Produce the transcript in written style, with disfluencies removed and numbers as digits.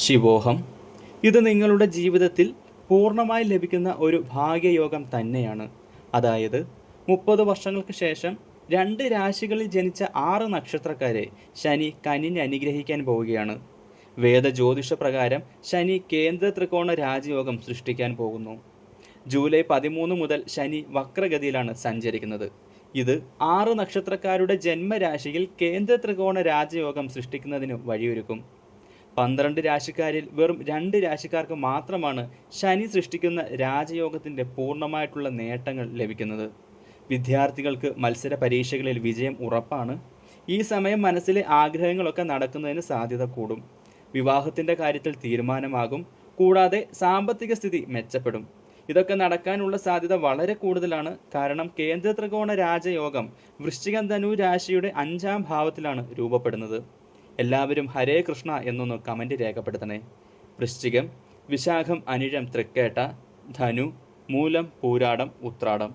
ശിവോഹം. ഇത് നിങ്ങളുടെ ജീവിതത്തിൽ പൂർണ്ണമായി ലഭിക്കുന്ന ഒരു ഭാഗ്യയോഗം തന്നെയാണ്. അതായത് 30 വർഷങ്ങൾക്ക് ശേഷം 2 രാശികളിൽ ജനിച്ച 6 നക്ഷത്രക്കാരെ ശനി കനിഞ്ഞ് അനുഗ്രഹിക്കാൻ പോവുകയാണ്. വേദജ്യോതിഷ പ്രകാരം ശനി കേന്ദ്ര ത്രികോണ രാജയോഗം സൃഷ്ടിക്കാൻ പോകുന്നു. ജൂലൈ 13 മുതൽ ശനി വക്രഗതിയിലാണ് സഞ്ചരിക്കുന്നത്. ഇത് 6 നക്ഷത്രക്കാരുടെ ജന്മരാശിയിൽ കേന്ദ്ര ത്രികോണ രാജയോഗം സൃഷ്ടിക്കുന്നതിന് വഴിയൊരുക്കും. 12 രാശിക്കാരിൽ വെറും 2 രാശിക്കാർക്ക് മാത്രമാണ് ശനി സൃഷ്ടിക്കുന്ന രാജയോഗത്തിൻ്റെ പൂർണ്ണമായിട്ടുള്ള നേട്ടങ്ങൾ ലഭിക്കുന്നത്. വിദ്യാർത്ഥികൾക്ക് മത്സര പരീക്ഷകളിൽ വിജയം ഉറപ്പാണ്. ഈ സമയം മനസ്സിലെ ആഗ്രഹങ്ങളൊക്കെ നടക്കുന്നതിന് സാധ്യത കൂടും. വിവാഹത്തിൻ്റെ കാര്യത്തിൽ തീരുമാനമാകും. കൂടാതെ സാമ്പത്തിക സ്ഥിതി മെച്ചപ്പെടും. ഇതൊക്കെ നടക്കാനുള്ള സാധ്യത വളരെ കൂടുതലാണ്. കാരണം കേന്ദ്ര ത്രികോണ രാജയോഗം വൃശ്ചികം ധനു രാശിയുടെ 5ാം ഭാവത്തിലാണ് രൂപപ്പെടുന്നത്. എല്ലാവരും ഹരേ കൃഷ്ണ എന്നൊന്ന് കമൻറ്റ് രേഖപ്പെടുത്തണേ. വൃശ്ചികം, വിശാഖം, അനിഴം, തൃക്കേട്ട, ധനു, മൂലം, പൂരാടം, ഉത്രാടം.